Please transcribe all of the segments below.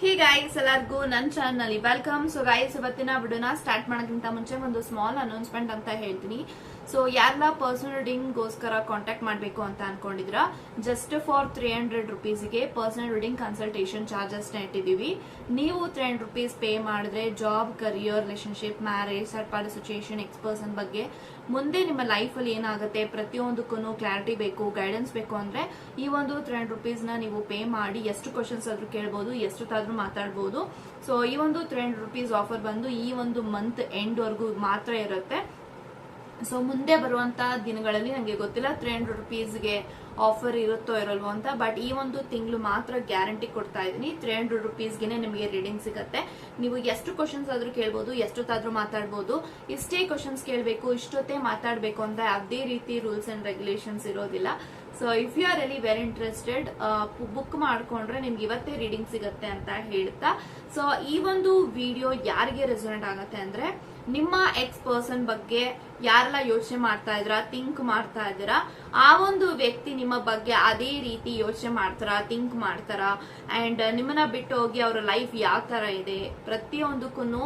Hey guys, ಎಲ್ಲರಿಗೂ ನನ್ನ channel welcome. So guys, ಇವತ್ತಿನ ವಿಡಿಯೋನ ಸ್ಟಾರ್ಟ್ ಮಾಡೋಕ್ಕಿಂತ ಮುಂಚೆ ಒಂದು ಸ್ಮಾಲ್ ಅನೌನ್ಸ್ಮೆಂಟ್ ಅಂತ ಹೇಳ್ತೀನಿ. ಸೊ ಯಾರೆಲ್ಲ ಪರ್ಸನಲ್ ರೀಡಿಂಗ್ಗೋಸ್ಕರ ಕಾಂಟ್ಯಾಕ್ಟ್ ಮಾಡಬೇಕು ಅಂತ ಅನ್ಕೊಂಡಿದ್ರ, ಜಸ್ಟ್ ಫಾರ್ 300 ರುಪೀಸ್ಗೆ ಪರ್ಸನಲ್ ರೀಡಿಂಗ್ ಕನ್ಸಲ್ಟೇಷನ್ ಚಾರ್ಜಸ್ ಇಟ್ಟಿದ್ದೀವಿ. ನೀವು 300 ರುಪೀಸ್ ಪೇ ಮಾಡಿದ್ರೆ job, career, relationship, marriage, third party situation, ex person ಬಗ್ಗೆ ಮುಂದೆ ನಿಮ್ಮ ಲೈಫ್ ಅಲ್ಲಿ ಏನಾಗುತ್ತೆ ಪ್ರತಿಯೊಂದಕ್ಕೂ ಕ್ಲಾರಿಟಿ ಬೇಕು, ಗೈಡೆನ್ಸ್ ಬೇಕು ಅಂದ್ರೆ ಈ ಒಂದು 300 ರುಪೀಸ್ ನ ನೀವು ಪೇ ಮಾಡಿ ಎಷ್ಟು ಕ್ವಶನ್ಸ್ ಆದ್ರೂ ಕೇಳಬಹುದು, ಎಷ್ಟೊತ್ತಾದ್ರೂ ಮಾತಾಡಬಹುದು. ಸೊ ಈ ಒಂದು 300 ರುಪೀಸ್ ಆಫರ್ ಬಂದು ಈ ಒಂದು ಮಂತ್ ಎಂಡ್ ವರ್ಗೂ ಮಾತ್ರ ಇರುತ್ತೆ. ಸೊ ಮುಂದೆ ಬರುವಂತ ದಿನಗಳಲ್ಲಿ ನನಗೆ ಗೊತ್ತಿಲ್ಲ 300 ರುಪೀಸ್ಗೆ ಆಫರ್ ಇರುತ್ತೋ ಇರಲ್ವೋ ಅಂತ, ಬಟ್ ಈ ಒಂದು ತಿಂಗಳು ಮಾತ್ರ ಗ್ಯಾರಂಟಿ ಕೊಡ್ತಾ ಇದೀನಿ. 300 ರುಪೀಸ್ಗೆ ನಿಮಗೆ ರೀಡಿಂಗ್ ಸಿಗುತ್ತೆ. ನೀವು ಎಷ್ಟು ಕ್ವಶನ್ಸ್ ಆದ್ರೂ ಕೇಳಬಹುದು, ಎಷ್ಟೊತ್ತಾದ್ರೂ ಮಾತಾಡಬಹುದು. ಇಷ್ಟೇ ಕ್ವಶನ್ಸ್ ಕೇಳಬೇಕು, ಇಷ್ಟೊತ್ತೇ ಮಾತಾಡಬೇಕು ಅಂತ ಅದೇ ರೀತಿ ರೂಲ್ಸ್ ಅಂಡ್ ರೆಗ್ಯುಲೇಷನ್ಸ್ ಇರೋದಿಲ್ಲ. So if you are really very interested, book ಮಾಡ್ಕೊಂಡ್ರೆ ನಿಮ್ಗೆ ಇವತ್ತೇ ರೀಡಿಂಗ್ ಸಿಗುತ್ತೆ ಅಂತ ಹೇಳ್ತಾ, ಸೊ ಈ ಒಂದು ವಿಡಿಯೋ ಯಾರಿಗೆ ರೆಸೊನೇಟ್ ಆಗುತ್ತೆ ಅಂದ್ರೆ, ನಿಮ್ಮ ಎಕ್ಸ್ ಪರ್ಸನ್ ಬಗ್ಗೆ ಯಾರೆಲ್ಲ ಯೋಚನೆ ಮಾಡ್ತಾ ಇದ್ರ, ಥಿಂಕ್ ಮಾಡ್ತಾ ಇದ್ದೀರಾ, ಆ ಒಂದು ವ್ಯಕ್ತಿ ನಿಮ್ಮ ಬಗ್ಗೆ ಅದೇ ರೀತಿ ಯೋಚನೆ ಮಾಡ್ತಾರ, ಥಿಂಕ್ ಮಾಡ್ತಾರ, ಅಂಡ್ ನಿಮ್ಮನ್ನ ಬಿಟ್ಟು ಹೋಗಿ ಅವರ ಲೈಫ್ ಯಾವ ತರ ಇದೆ ಪ್ರತಿಯೊಂದಕ್ಕೂ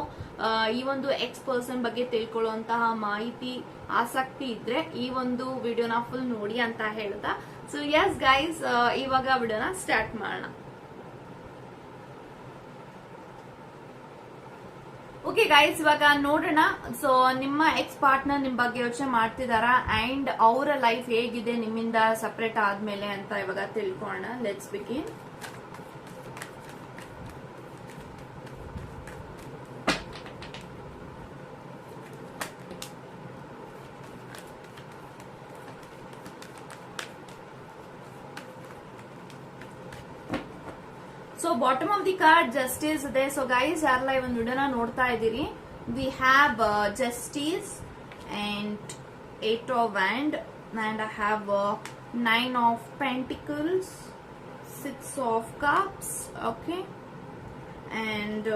ಈ ಒಂದು ಎಕ್ಸ್ ಪರ್ಸನ್ ಬಗ್ಗೆ ತಿಳ್ಕೊಳ್ಳುವಂತಹ ಮಾಹಿತಿ ಆಸಕ್ತಿ ಇದ್ರೆ ಈ ಒಂದು ವಿಡಿಯೋನ ಫುಲ್ ನೋಡಿ ಅಂತ ಹೇಳ್ತಾ, ಸೊ ಎಸ್ ಗೈಸ್, ಇವಾಗ ವಿಡಿಯೋನ ಸ್ಟಾರ್ಟ್ ಮಾಡೋಣ. ಓಕೆ ಗೈಸ್, ಇವಾಗ ನೋಡೋಣ. ಸೊ ನಿಮ್ಮ ಎಕ್ಸ್ ಪಾರ್ಟ್ನರ್ ನಿಮ್ ಬಗ್ಗೆ ಯೋಚನೆ ಮಾಡ್ತಿದಾರ ಅಂಡ್ ಅವರ ಲೈಫ್ ಹೇಗಿದೆ ನಿಮ್ಮಿಂದ ಸಪರೇಟ್ ಆದ್ಮೇಲೆ ಅಂತ ಇವಾಗ ತಿಳ್ಕೊಳ್ಳೋಣ. Let's begin. So bottom of the card justice ಇದೆ. ಸೊ ಗೈಸ್, ಯಾರೆಲ್ಲ ಈ ಒಂದು ವಿಡಿಯೋನ ನೋಡ್ತಾ ಇದ್ದೀರಿ, we have justice and 8 of Wands, and I have 9 of Pentacles, 6 of Cups, okay, and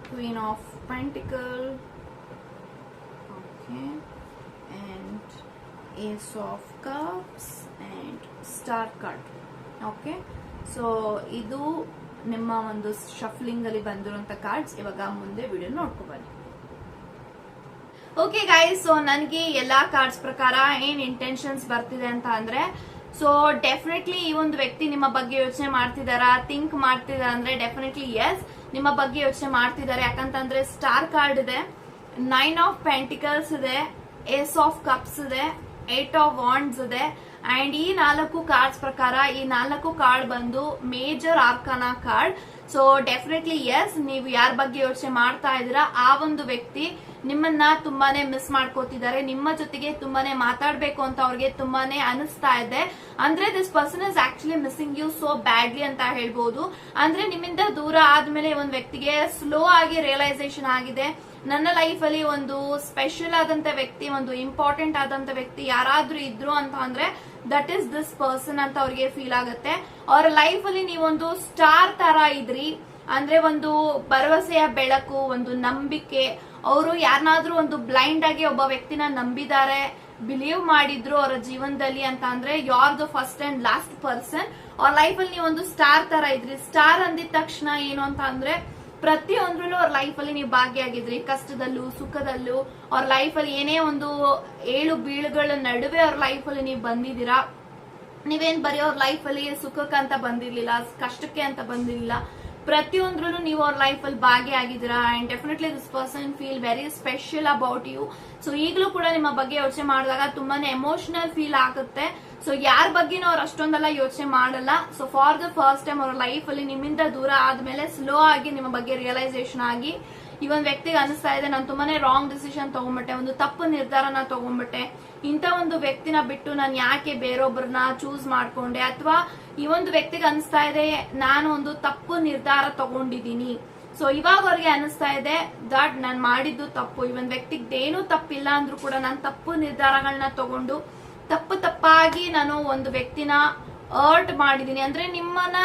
Queen of Pentacles, okay, and Ace of Cups and Star card, okay. So ಇದು ನಿಮ್ಮ ಒಂದು ಶಫ್ಲಿಂಗ್ ಅಲ್ಲಿ ಬಂದಿರುವಂತ ಕಾರ್ಡ್ಸ್. ಇವಾಗ ಮುಂದೆ ವಿಡಿಯೋ ನೋಡ್ಕೊಬನ್ನಿ. ಓಕೆ ಗೈಸ್, ಸೊ ನನಗೆ ಎಲ್ಲಾ cards ಪ್ರಕಾರ ಏನ್ ಇಂಟೆನ್ಷನ್ಸ್ ಬರ್ತಿದೆ ಅಂತ ಅಂದ್ರೆ, ಸೊ ಡೆಫಿನೆಟ್ಲಿ ಈ ಒಂದು ವ್ಯಕ್ತಿ ನಿಮ್ಮ ಬಗ್ಗೆ ಯೋಚನೆ ಮಾಡ್ತಿದಾರಾ, ಥಿಂಕ್ ಮಾಡ್ತಿದಾರ ಅಂದ್ರೆ ಡೆಫಿನೆಟ್ಲಿ ಎಸ್, ನಿಮ್ಮ ಬಗ್ಗೆ ಯೋಚನೆ ಮಾಡ್ತಿದ್ದಾರೆ. ಯಾಕಂತಂದ್ರೆ ಸ್ಟಾರ್ ಕಾರ್ಡ್ ಇದೆ, 9 of Pentacles ಇದೆ, Ace of Cups ಇದೆ, 8 of Wands ಇದೆ, ಅಂಡ್ ಈ 4 ಕಾರ್ಡ್ಸ್ ಪ್ರಕಾರ ಈ 4 ಕಾರ್ಡ್ ಬಂದು major arcana card. So definitely yes, ನೀವು ಯಾರ ಬಗ್ಗೆ ಯೋಚನೆ ಮಾಡ್ತಾ ಇದ್ದೀರಾ ಆ ಒಂದು ವ್ಯಕ್ತಿ ನಿಮ್ಮನ್ನ ತುಂಬಾನೇ ಮಿಸ್ ಮಾಡ್ಕೋತಿದ್ದಾರೆ, ನಿಮ್ಮ ಜೊತೆಗೆ ತುಂಬಾನೇ ಮಾತಾಡ್ಬೇಕು ಅಂತ ಅವ್ರಿಗೆ ತುಂಬಾನೇ ಅನಿಸ್ತಾ ಇದೆ. ಅಂದ್ರೆ this person is actually missing you so badly ಅಂತ ಹೇಳ್ಬೋದು. ಅಂದ್ರೆ ನಿಮ್ಮಿಂದ ದೂರ ಆದ್ಮೇಲೆ ಒಂದು ವ್ಯಕ್ತಿಗೆ ಸ್ಲೋ ಆಗಿ ರಿಯಲೈಸೇಷನ್ ಆಗಿದೆ, ನನ್ನ ಲೈಫ್ ಅಲ್ಲಿ ಒಂದು ಸ್ಪೆಷಲ್ ಆದಂತ ವ್ಯಕ್ತಿ, ಒಂದು ಇಂಪಾರ್ಟೆಂಟ್ ಆದಂತ ವ್ಯಕ್ತಿ ಯಾರಾದ್ರೂ ಇದ್ರು ಅಂತ ಅಂದ್ರೆ ದಟ್ ಇಸ್ ದಿಸ್ ಪರ್ಸನ್ ಅಂತ ಅವ್ರಿಗೆ ಫೀಲ್ ಆಗುತ್ತೆ. ಅವರ ಲೈಫ್ ಅಲ್ಲಿ ನೀವೊಂದು ಸ್ಟಾರ್ ತರ ಇದ್ರಿ, ಅಂದ್ರೆ ಒಂದು ಭರವಸೆಯ ಬೆಳಕು, ಒಂದು ನಂಬಿಕೆ. ಅವರು ಯಾರನ್ನಾದ್ರೂ ಒಂದು ಬ್ಲೈಂಡ್ ಆಗಿ ಒಬ್ಬ ವ್ಯಕ್ತಿನ ನಂಬಿದ್ದಾರೆ, ಬಿಲೀವ್ ಮಾಡಿದ್ರು ಅವರ ಜೀವನದಲ್ಲಿ ಅಂತ ಅಂದ್ರೆ you are the first and last person. ಅವ್ರ ಲೈಫ್ ಅಲ್ಲಿ ನೀವೊಂದು ಸ್ಟಾರ್ ತರ ಇದ್ರಿ. ಸ್ಟಾರ್ ಅಂದಿದ ತಕ್ಷಣ ಏನು ಅಂತ ಅಂದ್ರೆ ಪ್ರತಿಯೊಂದ್ರಲ್ಲೂ ಅವ್ರ ಲೈಫ್ ಅಲ್ಲಿ ನೀವು ಭಾಗಿಯಾಗಿದ್ರಿ, ಕಷ್ಟದಲ್ಲೂ ಸುಖದಲ್ಲೂ. ಅವ್ರ ಲೈಫ್ ಅಲ್ಲಿ ಏನೇ ಒಂದು ಏಳು ಬೀಳುಗಳ ನಡುವೆ ಅವ್ರ ಲೈಫ್ ಅಲ್ಲಿ ನೀವು ಬಂದಿದ್ದೀರಾ. ನೀವೇನ್ ಬರೀ ಅವ್ರ ಲೈಫ್ ಅಲ್ಲಿ ಸುಖಕ್ಕೆ ಅಂತ ಬಂದಿರ್ಲಿಲ್ಲ, ಕಷ್ಟಕ್ಕೆ ಅಂತ ಬಂದಿರ್ಲಿಲ್ಲ, ಪ್ರತಿಯೊಂದ್ರಲ್ಲೂ ನೀವು ಅವ್ರ ಲೈಫ್ ಅಲ್ಲಿ ಭಾಗಿಯಾಗಿದ್ದೀರಾ. And definitely this person feel very special about you. So ಈಗಲೂ ಕೂಡ ನಿಮ್ಮ ಬಗ್ಗೆ ಯೋಚನೆ ಮಾಡಿದಾಗ ತುಂಬಾನೇ ಎಮೋಷನಲ್ ಫೀಲ್ ಆಗುತ್ತೆ. ಸೊ ಯಾರ ಬಗ್ಗೆನೂ ಅವ್ರು ಅಷ್ಟೊಂದೆಲ್ಲ ಯೋಚನೆ ಮಾಡಲ್ಲ. So for the first time ಅವ್ರ ಲೈಫ್ ಅಲ್ಲಿ ನಿಮ್ಮಿಂದ ದೂರ ಆದ್ಮೇಲೆ ಸ್ಲೋ ಆಗಿ ನಿಮ್ಮ ಬಗ್ಗೆ ರಿಯಲೈಸೇಷನ್ ಆಗಿ ಈ ಒಂದು ವ್ಯಕ್ತಿಗೆ ಅನಿಸ್ತಾ ಇದೆ, ನಾನು ತುಂಬಾನೇ ರಾಂಗ್ ಡಿಸಿಷನ್ ತಗೊಂಡ್ಬಿಟ್ಟೆ, ಒಂದು ತಪ್ಪು ನಿರ್ಧಾರನ ತಗೊಂಡ್ಬಿಟ್ಟೆ, ಇಂಥ ಒಂದು ವ್ಯಕ್ತಿನ ಬಿಟ್ಟು ನಾನು ಯಾಕೆ ಬೇರೊಬ್ಬರನ್ನ ಚೂಸ್ ಮಾಡ್ಕೊಂಡೆ, ಅಥವಾ ಈ ಒಂದು ವ್ಯಕ್ತಿಗೆ ಅನಿಸ್ತಾ ಇದೆ ನಾನು ಒಂದು ತಪ್ಪು ನಿರ್ಧಾರ ತಗೊಂಡಿದ್ದೀನಿ. ಸೊ ಇವಾಗ ಅವ್ರಿಗೆ ಅನಿಸ್ತಾ ಇದೆ ದಟ್ ನಾನು ಮಾಡಿದ್ದು ತಪ್ಪು, ಈ ಒಂದು ವ್ಯಕ್ತಿಗೇನು ತಪ್ಪಿಲ್ಲ ಅಂದ್ರೂ ಕೂಡ ನಾನು ತಪ್ಪು ನಿರ್ಧಾರಗಳನ್ನ ತಗೊಂಡು ತಪ್ಪಾಗಿ ನಾನು ಒಂದು ವ್ಯಕ್ತಿನ ಹರ್ಟ್ ಮಾಡಿದೀನಿ. ಅಂದ್ರೆ ನಿಮ್ಮನ್ನ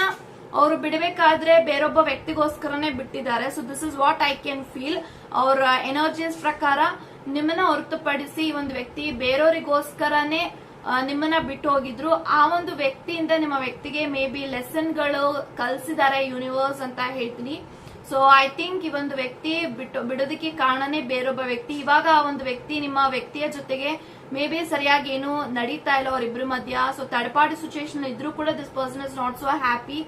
ಅವರು ಬಿಡಬೇಕಾದ್ರೆ ಬೇರೊಬ್ಬ ವ್ಯಕ್ತಿಗೋಸ್ಕರನೇ ಬಿಟ್ಟಿದ್ದಾರೆ. So this is what I can feel. ಅವರ ಎನರ್ಜೀಸ್ ಪ್ರಕಾರ ನಿಮ್ಮನ್ನ ಹೊರತುಪಡಿಸಿ ಒಂದು ವ್ಯಕ್ತಿ ಬೇರೆಯವರಿಗೋಸ್ಕರನೇ ನಿಮ್ಮನ್ನ ಬಿಟ್ಟು ಹೋಗಿದ್ರು. ಆ ಒಂದು ವ್ಯಕ್ತಿಯಿಂದ ನಿಮ್ಮ ವ್ಯಕ್ತಿಗೆ ಮೇ ಬಿ ಲೆಸನ್ಗಳು ಕಲ್ಸಿದ್ದಾರೆ ಯೂನಿವರ್ಸ್ ಅಂತ ಹೇಳ್ತೀನಿ. ಸೊ ಐ ಥಿಂಕ್ ಈ ಒಂದು ವ್ಯಕ್ತಿ ಬಿಡೋದಕ್ಕೆ ಕಾರಣನೇ ಬೇರೊಬ್ಬ ವ್ಯಕ್ತಿ. ಇವಾಗ ಆ ಒಂದು ವ್ಯಕ್ತಿ ನಿಮ್ಮ ವ್ಯಕ್ತಿಯ ಜೊತೆಗೆ ಮೇ ಬಿ ಸರಿಯಾಗಿ ಏನು ನಡೀತಾ ಇಲ್ಲ ಅವರಿಬ್ರು ಮಧ್ಯ. ಸೊ ಥರ್ಡ್ ಪಾರ್ಟಿ ಸಿಚುಯೇಷನ್ ಇದ್ರೂ ಕೂಡ this person is not so happy.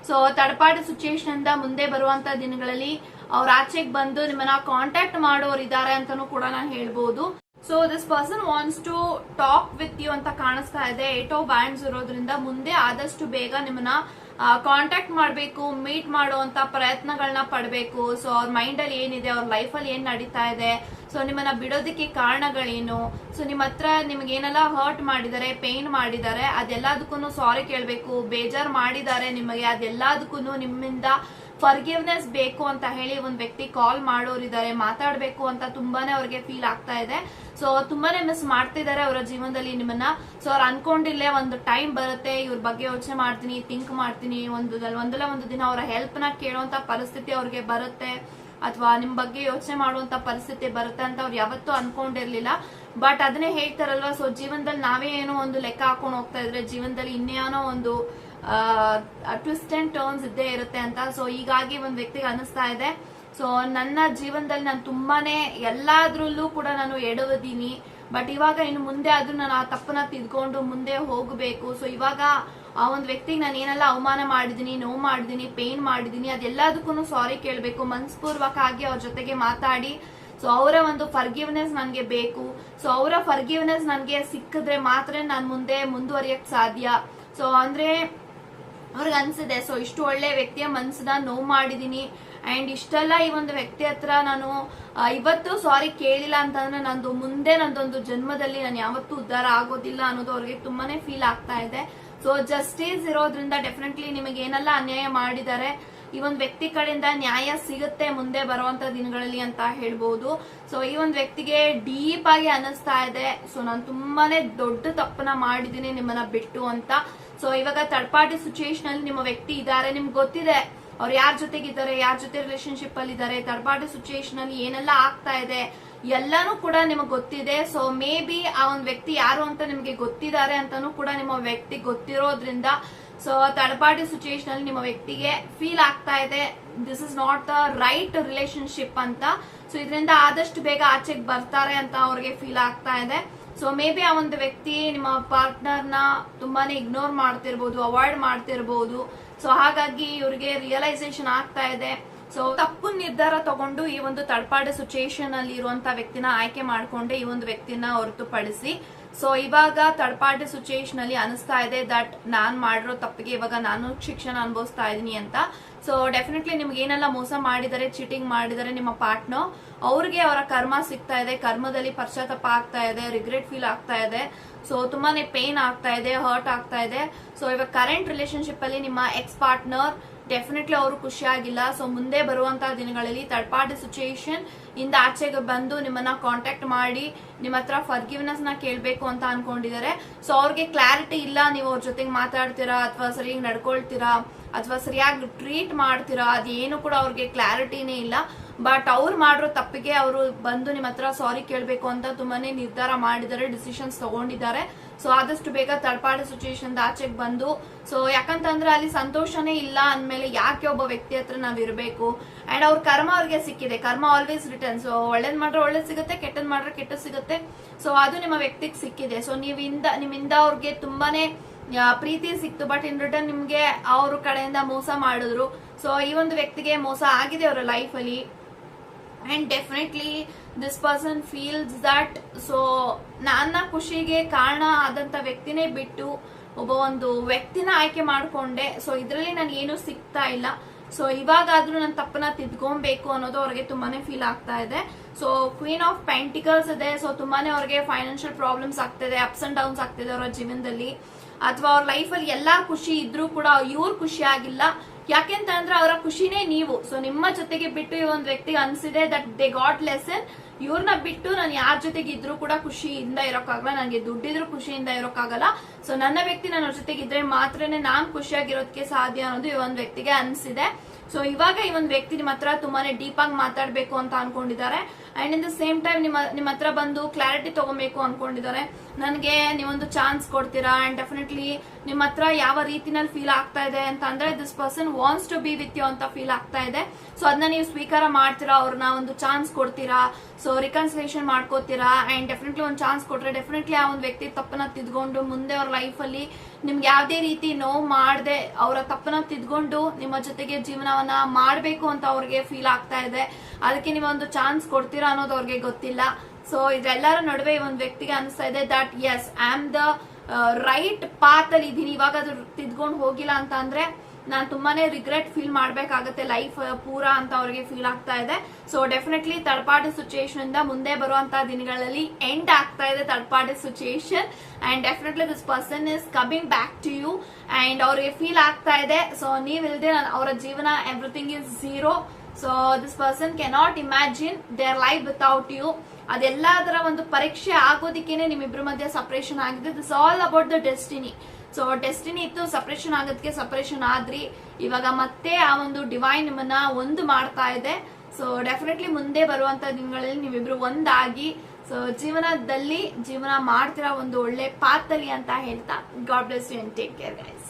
So third party situation ಇಂದ ಮುಂದೆ ಬರುವಂತ ದಿನಗಳಲ್ಲಿ ಅವ್ರ ಆಚೆಗೆ ಬಂದು ನಿಮ್ಮನ್ನ ಕಾಂಟ್ಯಾಕ್ಟ್ ಮಾಡೋರು ಇದಾರೆ ಅಂತಾನೂ ಕೂಡ ನಾನು ಹೇಳ್ಬೋದು. So this person wants to talk with you ಅಂತ ಕಾಣಿಸ್ತಾ ಇದೆ. 8 ಆಫ್ ವ್ಯಾಂಡ್ಸ್ ಇರೋದ್ರಿಂದ ಮುಂದೆ ಆದಷ್ಟು ಬೇಗ ನಿಮ್ಮನ್ನ ಕಾಂಟ್ಯಾಕ್ಟ್ ಮಾಡಬೇಕು, ಮೀಟ್ ಮಾಡುವಂತ ಪ್ರಯತ್ನಗಳನ್ನ ಪಡಬೇಕು. ಸೊ ಅವ್ರ ಮೈಂಡ್ ಅಲ್ಲಿ ಏನಿದೆ, ಅವ್ರ ಲೈಫ್ ಅಲ್ಲಿ ಏನ್ ನಡೀತಾ ಇದೆ, ಸೊ ನಿಮ್ಮನ್ನ ಬಿಡೋದಕ್ಕೆ ಕಾರಣಗಳೇನು, ಸೊ ನಿಮ್ಮ ಹತ್ರ ನಿಮ್ಗೆ ಏನೆಲ್ಲ ಹರ್ಟ್ ಮಾಡಿದ್ದಾರೆ, ಪೇನ್ ಮಾಡಿದ್ದಾರೆ, ಅದೆಲ್ಲದಕ್ಕೂ ಸಾರಿ ಕೇಳಬೇಕು. ಬೇಜಾರ್ ಮಾಡಿದ್ದಾರೆ ನಿಮಗೆ, ಅದೆಲ್ಲದಕ್ಕೂ ನಿಮ್ಮಿಂದ ಫರ್ಗಿವ್ನೆಸ್ ಬೇಕು ಅಂತ ಹೇಳಿ ಒಂದ್ ವ್ಯಕ್ತಿ ಕಾಲ್ ಮಾಡೋರಿದ್ದಾರೆ, ಮಾತಾಡ್ಬೇಕು ಅಂತ ತುಂಬಾನೇ ಅವ್ರಿಗೆ ಫೀಲ್ ಆಗ್ತಾ ಇದೆ. ಸೊ ತುಂಬಾನೇ ಮಿಸ್ ಮಾಡ್ತಿದ್ದಾರೆ ಅವರ ಜೀವನದಲ್ಲಿ ನಿಮ್ಮನ್ನ. ಸೊ ಅವ್ರು ಅನ್ಕೊಂಡಿಲ್ಲೇ ಒಂದು ಟೈಮ್ ಬರುತ್ತೆ, ಇವ್ರ ಬಗ್ಗೆ ಯೋಚನೆ ಮಾಡ್ತೀನಿ, ಥಿಂಕ್ ಮಾಡ್ತೀನಿ, ಒಂದಲ್ಲ ಒಂದು ದಿನ ಅವರ ಹೆಲ್ಪ್ ನ ಕೇಳುವಂತ ಪರಿಸ್ಥಿತಿ ಅವ್ರಿಗೆ ಬರುತ್ತೆ, ಅಥವಾ ನಿಮ್ ಬಗ್ಗೆ ಯೋಚನೆ ಮಾಡುವಂತ ಪರಿಸ್ಥಿತಿ ಬರುತ್ತೆ ಅಂತ ಅವ್ರು ಯಾವತ್ತೂ ಅನ್ಕೊಂಡಿರ್ಲಿಲ್ಲ. ಬಟ್ ಅದನ್ನೇ ಹೇಳ್ತಾರಲ್ವಾ, ಸೊ ಜೀವನದಲ್ಲಿ ನಾವೇ ಏನೋ ಒಂದು ಲೆಕ್ಕ ಹಾಕೊಂಡು ಹೋಗ್ತಾ ಇದ್ರೆ ಜೀವನದಲ್ಲಿ ಇನ್ನೇನೋ ಒಂದು ಟ್ವಿಸ್ಟ್ ಅಂಡ್ ಟರ್ನ್ಸ್ ಇದ್ದೇ ಇರುತ್ತೆ ಅಂತ. ಸೊ ಹೀಗಾಗಿ ಒಂದ್ ವ್ಯಕ್ತಿಗೆ ಅನಿಸ್ತಾ ಇದೆ, ಸೊ ನನ್ನ ಜೀವನದಲ್ಲಿ ನಾನು ತುಂಬಾನೇ ಎಲ್ಲಾದ್ರಲ್ಲೂ ಕೂಡ ನಾನು ಎಡವದೀನಿ, ಬಟ್ ಇವಾಗ ಇನ್ನು ಮುಂದೆ ಆದ್ರೂ ನಾನು ಆ ತಪ್ಪನ್ನ ತಿದ್ಕೊಂಡು ಮುಂದೆ ಹೋಗಬೇಕು. ಸೊ ಇವಾಗ ಆ ಒಂದು ವ್ಯಕ್ತಿಗೆ ನಾನು ಏನೆಲ್ಲ ಅವಮಾನ ಮಾಡಿದೀನಿ, ನೋವು ಮಾಡಿದೀನಿ, ಪೇನ್ ಮಾಡಿದೀನಿ, ಅದೆಲ್ಲದಕ್ಕೂ ಸಾರಿ ಕೇಳಬೇಕು, ಮನಸ್ಪೂರ್ವಕ ಆಗಿ ಅವ್ರ ಜೊತೆಗೆ ಮಾತಾಡಿ. ಸೊ ಅವರ ಒಂದು ಫರ್ಗಿವ್ನೆಸ್ ನನ್ಗೆ ಬೇಕು. ಸೊ ಅವರ ಫರ್ಗಿವ್ನೆಸ್ ನನ್ಗೆ ಸಿಕ್ಕಿದ್ರೆ ಮಾತ್ರ ನಾನು ಮುಂದೆ ಮುಂದುವರಿಯಕ್ ಸಾಧ್ಯ. ಸೊ ಅಂದ್ರೆ ಅವ್ರಿಗೆ ಅನ್ಸಿದೆ, ಸೊ ಇಷ್ಟು ಒಳ್ಳೆ ವ್ಯಕ್ತಿಯ ಮನ್ಸನ್ನ ನೋವು ಮಾಡಿದೀನಿ, ಅಂಡ್ ಇಷ್ಟೆಲ್ಲ ಈ ಒಂದು ವ್ಯಕ್ತಿ ಹತ್ರ ನಾನು ಇವತ್ತು ಸಾರಿ ಕೇಳಿಲ್ಲ ಅಂತಂದ್ರೆ ನಂದೊಂದು ಜನ್ಮದಲ್ಲಿ ನಾನು ಯಾವತ್ತೂ ಉದ್ಧಾರ ಆಗೋದಿಲ್ಲ ಅನ್ನೋದು ಅವ್ರಿಗೆ ತುಂಬಾನೇ ಫೀಲ್ ಆಗ್ತಾ ಇದೆ. ಸೊ ಜಸ್ಟಿಸ್ ಇರೋದ್ರಿಂದ ಡೆಫಿನೆಟ್ಲಿ ನಿಮಗೆ ಏನೆಲ್ಲ ಅನ್ಯಾಯ ಮಾಡಿದ್ದಾರೆ, ಈ ಒಂದು ವ್ಯಕ್ತಿ ಕಡೆಯಿಂದ ನ್ಯಾಯ ಸಿಗುತ್ತೆ ಮುಂದೆ ಬರುವಂತ ದಿನಗಳಲ್ಲಿ ಅಂತ ಹೇಳ್ಬಹುದು. ಸೊ ಈ ಒಂದು ವ್ಯಕ್ತಿಗೆ ಡೀಪ್ ಆಗಿ ಅನಿಸ್ತಾ ಇದೆ, ಸೊ ನಾನು ತುಂಬಾನೇ ದೊಡ್ಡ ತಪ್ಪನ್ನ ಮಾಡಿದೀನಿ ನಿಮ್ಮನ್ನ ಬಿಟ್ಟು ಅಂತ. ಸೊ ಇವಾಗ ಥರ್ಡ್ ಪಾರ್ಟಿ ಸಿಚುಯೇಷನ್ ಅಲ್ಲಿ ನಿಮ್ಮ ವ್ಯಕ್ತಿ ಇದ್ದಾರೆ, ನಿಮ್ಗೆ ಗೊತ್ತಿದೆ ಅವ್ರು ಯಾರ ಜೊತೆಗಿದ್ದಾರೆ, ಯಾರ ಜೊತೆ ರಿಲೇಶನ್ಶಿಪ್ ಅಲ್ಲಿ ಇದ್ದಾರೆ, ಥರ್ಡ್ ಪಾರ್ಟಿ ಸಿಚುಯೇಷನ್ ಅಲ್ಲಿ ಏನೆಲ್ಲ ಆಗ್ತಾ ಇದೆ ಎಲ್ಲಾನು ಕೂಡ ನಿಮಗೆ ಗೊತ್ತಿದೆ. ಸೊ ಮೇ ಬಿ ಆ ಒಂದು ವ್ಯಕ್ತಿ ಯಾರು ಅಂತ ನಿಮ್ಗೆ ಗೊತ್ತಿದ್ದಾರೆ ಅಂತಾನು ಕೂಡ ನಿಮ್ಮ ವ್ಯಕ್ತಿ ಗೊತ್ತಿರೋದ್ರಿಂದ ಸೊ ಥರ್ಡ್ ಪಾರ್ಟಿ ಸಿಚುಯೇಷನ್ ಅಲ್ಲಿ ನಿಮ್ಮ ವ್ಯಕ್ತಿಗೆ ಫೀಲ್ ಆಗ್ತಾ ಇದೆ this is not the right relationship ಅಂತ. ಸೊ ಇದರಿಂದ ಆದಷ್ಟು ಬೇಗ ಆಚೆಗೆ ಬರ್ತಾರೆ ಅಂತ ಅವ್ರಿಗೆ ಫೀಲ್ ಆಗ್ತಾ ಇದೆ. ಸೊ ಮೇ ಬಿ ಆ ಒಂದು ವ್ಯಕ್ತಿ ನಿಮ್ಮ ಪಾರ್ಟ್ನರ್ ನ ತುಂಬಾನೇ ಇಗ್ನೋರ್ ಮಾಡ್ತಿರ್ಬೋದು, ಅವಾಯ್ಡ್ ಮಾಡ್ತಿರ್ಬೋದು. ಸೊ ಹಾಗಾಗಿ ಇವ್ರಿಗೆ ರಿಯಲೈಸೇಷನ್ ಆಗ್ತಾ ಇದೆ. ಸೊ ತಪ್ಪು ನಿರ್ಧಾರ ತಗೊಂಡು ಈ ಒಂದು ಥರ್ಡ್ ಪಾರ್ಟಿ ಸಿಚುಯೇಷನ್ ಅಲ್ಲಿ ಇರುವಂತ ವ್ಯಕ್ತಿನ ಆಯ್ಕೆ ಮಾಡ್ಕೊಂಡೆ ಈ ಒಂದು ವ್ಯಕ್ತಿನ ಹೊರತುಪಡಿಸಿ. ಸೊ ಇವಾಗ ಥರ್ಡ್ ಪಾರ್ಟಿ ಸಿಚುಯೇಷನ್ ಅಲ್ಲಿ ಅನಿಸ್ತಾ ಇದೆ ದಟ್ ನಾನ್ ಮಾಡಿರೋ ತಪ್ಪಿಗೆ ಇವಾಗ ನಾನು ಶಿಕ್ಷಣ ಅನುಭವಿಸ್ತಾ ಇದೀನಿ ಅಂತ. ಸೊ ಡೆಫಿನೆಟ್ಲಿ ನಿಮ್ಗೆ ಏನೆಲ್ಲ ಮೋಸ ಮಾಡಿದರೆ, ಚೀಟಿಂಗ್ ಮಾಡಿದರೆ ನಿಮ್ಮ ಪಾರ್ಟ್ನರ್, ಅವ್ರಿಗೆ ಅವರ ಕರ್ಮ ಸಿಗ್ತಾ ಇದೆ, ಕರ್ಮದಲ್ಲಿ ಪಶ್ಚಾತ್ತಾಪ ಆಗ್ತಾ ಇದೆ, ರಿಗ್ರೆಟ್ ಫೀಲ್ ಆಗ್ತಾ ಇದೆ. ಸೊ ತುಂಬಾನೇ ಪೇನ್ ಆಗ್ತಾ ಇದೆ, ಹರ್ಟ್ ಆಗ್ತಾ ಇದೆ. ಸೊ ಇವಾಗ ಕರೆಂಟ್ ರಿಲೇಶನ್ಶಿಪ್ ಅಲ್ಲಿ ನಿಮ್ಮ ಎಕ್ಸ್ ಪಾರ್ಟ್ನರ್ ಡೆಫಿನೆಟ್ಲಿ ಅವರು ಖುಷಿಯಾಗಿಲ್ಲ. ಸೊ ಮುಂದೆ ಬರುವಂತಹ ದಿನಗಳಲ್ಲಿ ಥರ್ಡ್ ಪಾರ್ಟಿ ಸಿಚುಯೇಷನ್ ಇಂದ ಆಚೆಗೆ ಬಂದು ನಿಮ್ಮನ್ನ ಕಾಂಟ್ಯಾಕ್ಟ್ ಮಾಡಿ ನಿಮ್ಮ ಹತ್ರ ಫರ್ಗಿವ್ನೆಸ್ ನ ಕೇಳ್ಬೇಕು ಅಂತ ಅನ್ಕೊಂಡಿದ್ದಾರೆ. ಸೊ ಅವ್ರಿಗೆ ಕ್ಲಾರಿಟಿ ಇಲ್ಲ, ನೀವು ಅವ್ರ ಜೊತೆಗೆ ಮಾತಾಡ್ತೀರಾ ಅಥವಾ ಸರಿಯಾಗಿ ನಡ್ಕೊಳ್ತೀರಾ ಅಥವಾ ಸರಿಯಾಗಿ ಟ್ರೀಟ್ ಮಾಡ್ತೀರಾ, ಅದೇನು ಕೂಡ ಅವ್ರಿಗೆ ಕ್ಲಾರಿಟಿನೇ ಇಲ್ಲ. ಬಟ್ ಅವ್ರು ಮಾಡಿರೋ ತಪ್ಪಿಗೆ ಅವರು ಬಂದು ನಿಮ್ಮ ಹತ್ರ ಸಾರಿ ಕೇಳಬೇಕು ಅಂತ ತುಂಬಾನೇ ನಿರ್ಧಾರ ಮಾಡಿದ್ದಾರೆ, ಡಿಸಿಷನ್ಸ್ ತಗೊಂಡಿದ್ದಾರೆ. ಸೊ ಆದಷ್ಟು ಬೇಗ ಥರ್ಡ್ ಪಾರ್ಟಿ ಸಿಚುಯೇಷನ್ ಆಚೆಗೆ ಬಂದು, ಸೊ ಯಾಕಂತಂದ್ರೆ ಅಲ್ಲಿ ಸಂತೋಷನೇ ಇಲ್ಲ ಅಂದ್ಮೇಲೆ ಯಾಕೆ ಒಬ್ಬ ವ್ಯಕ್ತಿ ಹತ್ರ ನಾವ್ ಇರಬೇಕು. ಅಂಡ್ ಅವ್ರ ಕರ್ಮ ಅವ್ರಿಗೆ ಸಿಕ್ಕಿದೆ, ಕರ್ಮ ಆಲ್ವೇಸ್ ರಿಟರ್ನ್. ಸೊ ಒಳ್ಳೇದ್ ಮಾಡ್ರೆ ಒಳ್ಳೇದ್ ಸಿಗುತ್ತೆ, ಕೆಟ್ಟದ್ ಮಾಡ್ರೆ ಕೆಟ್ಟದ್ ಸಿಗುತ್ತೆ. ಸೊ ಅದು ನಿಮ್ಮ ವ್ಯಕ್ತಿಗೆ ಸಿಕ್ಕಿದೆ. ಸೊ ನಿಮ್ಮಿಂದ ಅವ್ರಿಗೆ ತುಂಬಾನೇ ಪ್ರೀತಿ ಸಿಕ್ತು, ಬಟ್ ಇನ್ ರಿಟರ್ನ್ ನಿಮ್ಗೆ ಅವ್ರ ಕಡೆಯಿಂದ ಮೋಸ ಮಾಡಿದ್ರು. ಸೊ ಈ ಒಂದು ವ್ಯಕ್ತಿಗೆ ಮೋಸ ಆಗಿದೆ ಅವರ ಲೈಫ್ ಅಲ್ಲಿ. And definitely this person feels that so ನನ್ನ ಖುಷಿಗೆ ಕಾರಣ ಆದಂತ ವ್ಯಕ್ತಿನೇ ಬಿಟ್ಟು ಒಬ್ಬ ಒಂದು ವ್ಯಕ್ತಿನ ಆಯ್ಕೆ ಮಾಡ್ಕೊಂಡೆ. ಸೊ ಇದ್ರಲ್ಲಿ ನನ್ಗೆ ಏನು ಸಿಗ್ತಾ ಇಲ್ಲ. ಸೊ ಇವಾಗಾದ್ರೂ ನನ್ನ ತಪ್ಪನ್ನ ತಿದ್ಕೊಬೇಕು ಅನ್ನೋದು ಅವ್ರಿಗೆ ತುಂಬಾನೇ ಫೀಲ್ ಆಗ್ತಾ ಇದೆ. ಸೊ ಕ್ವೀನ್ ಆಫ್ ಪೆಂಟಿಕಲ್ಸ್ ಇದೆ. ಸೊ ತುಂಬಾನೇ ಅವ್ರಿಗೆ ಫೈನಾನ್ಷಿಯಲ್ ಪ್ರಾಬ್ಲಮ್ಸ್ ಆಗ್ತಿದೆ, ಅಪ್ಸ್ ಅಂಡ್ ಡೌನ್ಸ್ ಆಗ್ತಿದೆ ಅವರ ಜೀವನದಲ್ಲಿ, ಅಥವಾ ಅವ್ರ ಲೈಫ್ ಅಲ್ಲಿ ಎಲ್ಲಾ ಖುಷಿ ಇದ್ರೂ ಕೂಡ ಇವ್ರು ಖುಷಿ ಆಗಿಲ್ಲ. ಯಾಕೆಂತಂದ್ರೆ ಅವರ ಖುಷಿನೇ ನೀವು. ಸೊ ನಿಮ್ಮ ಜೊತೆಗೆ ಬಿಟ್ಟು ಈ ಒಂದು ವ್ಯಕ್ತಿಗೆ ಅನ್ಸಿದೆ ದಟ್ ದೇ ಗಾಟ್ ಲೆಸನ್, ಇವ್ರನ್ನ ಬಿಟ್ಟು ನಾನು ಯಾರ ಜೊತೆಗೆ ಇದ್ರೂ ಕೂಡ ಖುಷಿಯಿಂದ ಇರೋಕ್ಕಾಗಲ್ಲ, ನನಗೆ ದುಡ್ಡಿದ್ರು ಖುಷಿಯಿಂದ ಇರೋಕ್ಕಾಗಲ್ಲ. ಸೊ ನನ್ನ ವ್ಯಕ್ತಿ ನನ್ನ ಜೊತೆಗೆ ಇದ್ರೆ ಮಾತ್ರನೇ ನಾನ್ ಖುಷಿಯಾಗಿರೋದಕ್ಕೆ ಸಾಧ್ಯ ಅನ್ನೋದು ಈ ಒಂದು ವ್ಯಕ್ತಿಗೆ ಅನ್ಸಿದೆ. ಸೊ ಇವಾಗ ಈ ಒಂದು ವ್ಯಕ್ತಿ ನಿಮ್ಮ ಹತ್ರ ತುಂಬಾನೇ ಡೀಪ್ ಆಗಿ ಮಾತಾಡ್ಬೇಕು ಅಂತ ಅನ್ಕೊಂಡಿದ್ದಾರೆ. And in the same time ನಿಮ್ಮ ಹತ್ರ ಬಂದು ಕ್ಲಾರಿಟಿ ತಗೋಬೇಕು ಅನ್ಕೊಂಡಿದ್ದಾರೆ. ನನಗೆ ನೀವೊಂದು ಚಾನ್ಸ್ ಕೊಡ್ತೀರಾ ಅಂಡ್ ಡೆಫಿನೆಟ್ಲಿ ನಿಮ್ಮ ಹತ್ರ ಯಾವ ರೀತಿನಲ್ಲಿ ಫೀಲ್ ಆಗ್ತಾ ಇದೆ ಅಂತ ಅಂದ್ರೆ this person wants to be with you ಅಂತ ಫೀಲ್ ಆಗ್ತಾ ಇದೆ. ಸೊ ಅದನ್ನ ನೀವು ಸ್ವೀಕಾರ ಮಾಡ್ತೀರಾ, ಅವ್ರನ್ನ ಒಂದು ಚಾನ್ಸ್ ಕೊಡ್ತೀರಾ, ಸೊ ರಿಕನ್ಸಿಲೇಷನ್ ಮಾಡ್ಕೋತೀರಾ ಅಂಡ್ ಡೆಫಿನೆಟ್ಲಿ ಒಂದು ಚಾನ್ಸ್ ಕೊಟ್ರೆ ಡೆಫಿನೆಟ್ಲಿ ಆ ಒಂದು ವ್ಯಕ್ತಿ ತಪ್ಪನ್ನ ತಿದ್ಕೊಂಡು ಮುಂದೆ ಅವ್ರ ಲೈಫ್ ಅಲ್ಲಿ ನಿಮ್ಗೆ ಯಾವ್ದೇ ರೀತಿ ನೋವು ಮಾಡದೆ ಅವರ ತಪ್ಪನ್ನ ತಿದ್ಕೊಂಡು ನಿಮ್ಮ ಜೊತೆಗೆ ಜೀವನವನ್ನ ಮಾಡ್ಬೇಕು ಅಂತ ಅವ್ರಿಗೆ ಫೀಲ್ ಆಗ್ತಾ ಇದೆ. ಅದಕ್ಕೆ ನೀವು ಒಂದು ಚಾನ್ಸ್ ಕೊಡ್ತೀರಾ ಅನ್ನೋದು ಅವ್ರಿಗೆ ಗೊತ್ತಿಲ್ಲ. ಸೊ ಇದೆಲ್ಲರ ನಡುವೆ ಈ ಒಂದು ವ್ಯಕ್ತಿಗೆ ಅನಿಸ್ತಾ ಇದೆ that as I am the right path ಅಲ್ಲಿ ಇದೀನಿ. ಇವಾಗ ಅದು ತಿದ್ಕೊಂಡು ಹೋಗಿಲ್ಲ ಅಂತ ಅಂದ್ರೆ ನಾನು ತುಂಬಾನೇ ರಿಗ್ರೆಟ್ ಫೀಲ್ ಮಾಡ್ಬೇಕಾಗತ್ತೆ ಲೈಫ್ ಪೂರಾ ಅಂತ ಅವ್ರಿಗೆ ಫೀಲ್ ಆಗ್ತಾ ಇದೆ. So definitely third party situation ಇಂದ ಮುಂದೆ ಬರುವಂತಹ ದಿನಗಳಲ್ಲಿ ಎಂಡ್ ಆಗ್ತಾ ಇದೆ third party situation and definitely this person is coming back to you and ಅವ್ರಿಗೆ ಫೀಲ್ ಆಗ್ತಾ ಇದೆ ಸೊ ನೀವಿಲ್ದೆ ಅವರ ಜೀವನ everything is zero. So this person cannot imagine their life without you. ಅದೆಲ್ಲದರ ಒಂದು ಪರೀಕ್ಷೆ ಆಗೋದಿಕ್ಕೇನೆ ನಿಮ್ಮಿಬ್ರ ಮಧ್ಯೆ ಸಪರೇಷನ್ ಆಗಿದೆ. This all about the destiny. So destiny ಇತ್ತು, ಸಪರೇಷನ್ ಆಗೋದಕ್ಕೆ ಸಪರೇಷನ್ ಆದ್ರಿ. ಇವಾಗ ಮತ್ತೆ ಆ ಒಂದು ಡಿವೈನ್ ನಿಮ್ಮನ್ನ ಒಂದು ಮಾಡ್ತಾ ಇದೆ. ಸೊ ಡೆಫಿನೆಟ್ಲಿ ಮುಂದೆ ಬರುವಂತ ದಿನಗಳಲ್ಲಿ ನೀವಿಬ್ರು ಒಂದಾಗಿ ಸೊ ಜೀವನದಲ್ಲಿ ಜೀವನ ಮಾಡ್ತಿರೋ ಒಂದು ಒಳ್ಳೆ ಪಾತಲ್ಲಿ ಅಂತ ಹೇಳ್ತಾ God bless you and take care guys.